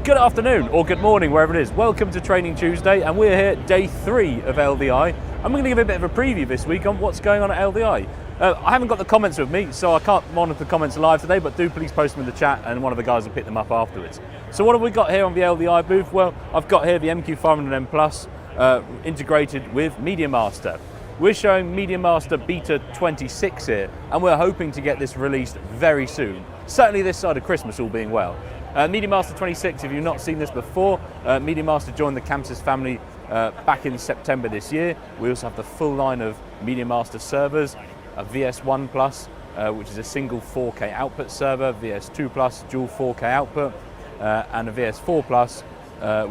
Good afternoon or good morning, wherever it is. Welcome to Training Tuesday, and we're here day 3 of LDI. I'm going to give a bit of a preview this week on what's going on at LDI. I haven't got the comments with me, so I can't monitor the comments live today, but do please post them in the chat and one of the guys will pick them up afterwards. So what have we got here on the LDI booth? Well, I've got here the MQ500M Plus integrated with MediaMaster. We're showing MediaMaster Beta 26 here, and we're hoping to get this released very soon. Certainly this side of Christmas, all being well. MediaMaster 26, if you've not seen this before, MediaMaster joined the ChamSys family back in September this year. We also have the full line of MediaMaster servers, a VS1 Plus, which is a single 4K output server, VS2 Plus, dual 4K output, and a VS4 Plus,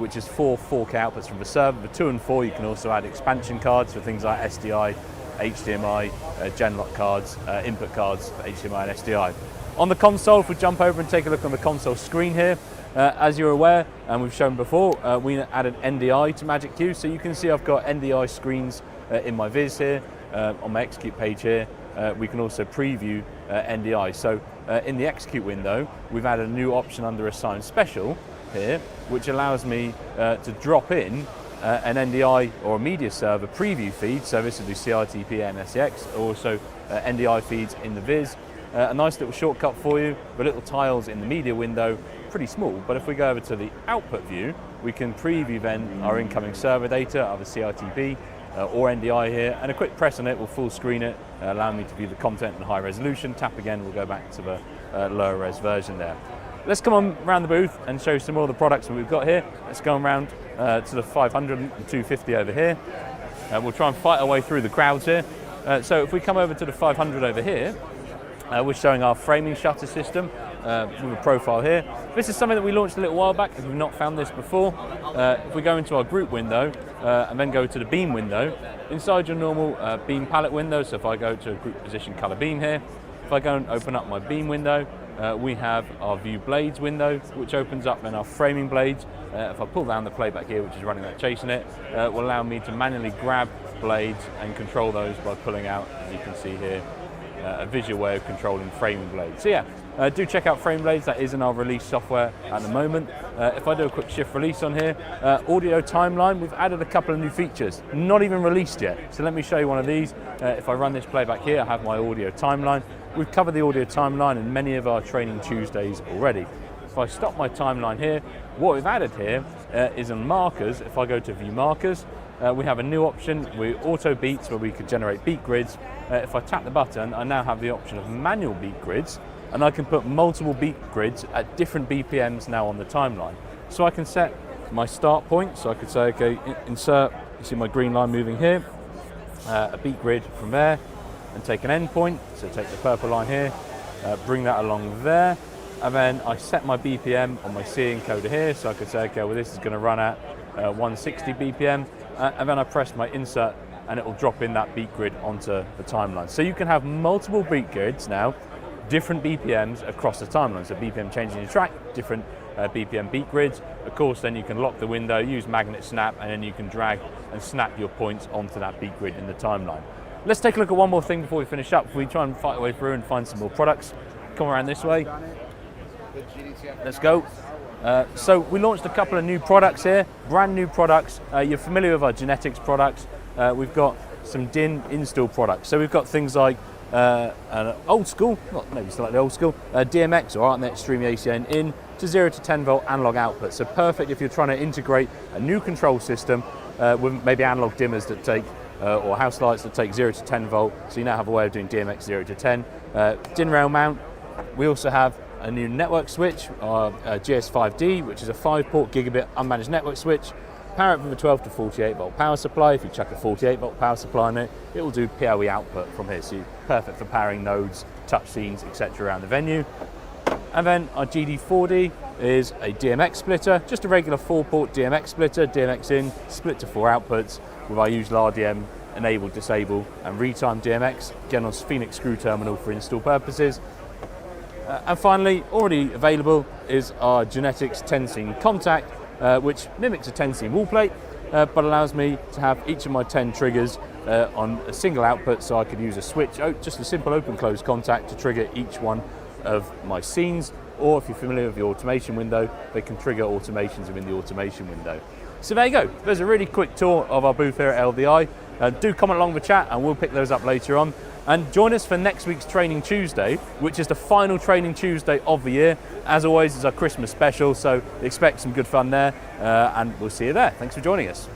which is 4 4K outputs from the server. For 2 and 4, you can also add expansion cards for things like SDI, HDMI, GenLock cards, input cards for HDMI and SDI. On the console, if we jump over and take a look on the console screen here, as you're aware, and we've shown before, we added NDI to MagicQ, so you can see I've got NDI screens in my viz here, on my execute page here. We can also preview NDI. So in the execute window, we've added a new option under Assign Special here, which allows me to drop in an NDI or a media server preview feed, so this will do CRTP and SEX, also NDI feeds in the viz. A nice little shortcut for you, the little tiles in the media window, pretty small, but if we go over to the output view, we can preview then our incoming server data, either CRTP or NDI here, and a quick press on it will full screen it, allowing me to view the content in high resolution. Tap again, we'll go back to the lower res version there. Let's come on around the booth and show you some more of the products that we've got here. Let's go around to the 500 and 250 over here. We'll try and fight our way through the crowds here. So if we come over to the 500 over here, we're showing our framing shutter system with a profile here. This is something that we launched a little while back, if you've not found this before. If we go into our group window and then go to the beam window, inside your normal beam palette window, so if I go to a group position color beam here, if I go and open up my beam window, we have our view blades window, which opens up then our framing blades. If I pull down the playback here, which is running that chasing it, will allow me to manually grab blades and control those by pulling out, as you can see here, a visual way of controlling framing blades. So yeah, do check out Frame Blades, that is in our release software at the moment. If I do a quick shift release on here, audio timeline, we've added a couple of new features, not even released yet. So let me show you one of these. If I run this playback here, I have my audio timeline. We've covered the audio timeline in many of our Training Tuesdays already. If I stop my timeline here, what we've added here is on markers. If I go to view markers, we have a new option with auto beats where we could generate beat grids. If I tap the button, I now have the option of manual beat grids, and I can put multiple beat grids at different BPMs now on the timeline. So I can set my start point, so I could say, okay, insert, you see my green line moving here, a beat grid from there, and take an end point, so take the purple line here, bring that along there, and then I set my BPM on my C encoder here, so I could say, okay, well this is going to run at 160 BPM, and then I press my insert and it will drop in that beat grid onto the timeline. So you can have multiple beat grids now, different BPMs across the timeline. So BPM changing your track, different BPM beat grids. Of course, then you can lock the window, use magnet snap, and then you can drag and snap your points onto that beat grid in the timeline. Let's take a look at one more thing before we finish up. If we try and fight our way through and find some more products, come around this way. Let's go. So we launched a couple of new products here, brand new products. You're familiar with our GeNetix products. We've got some DIN install products. So we've got things like an old school, not maybe slightly old school, DMX or ArtNet Stream ACN in to 0 to 10 volt analog output. So perfect if you're trying to integrate a new control system with maybe analog dimmers that take, or house lights that take 0 to 10 volt. So you now have a way of doing DMX 0 to 10. DIN rail mount. We also have a new network switch, our GS5D, which is a 5-port gigabit unmanaged network switch. Power it from a 12 to 48 volt power supply. If you chuck a 48 volt power supply in it, it will do PoE output from here. So you're perfect for powering nodes, touch scenes, etc. around the venue. And then our GD4D is a DMX splitter, just a regular 4-port DMX splitter, DMX in, split to 4 outputs with our usual RDM, enable, disable, and retime DMX, again on Phoenix screw terminal for install purposes. And finally, already available is our GeNetix 10-scene contact, which mimics a 10-scene wall plate, but allows me to have each of my 10 triggers on a single output, so I could use a switch, just a simple open-close contact to trigger each one of my scenes, or if you're familiar with the automation window, they can trigger automations within the automation window. So there you go, there's a really quick tour of our booth here at LDI. Do comment along the chat and we'll pick those up later on. And join us for next week's Training Tuesday, which is the final Training Tuesday of the year. As always, it's our Christmas special, so expect some good fun there, and we'll see you there. Thanks for joining us.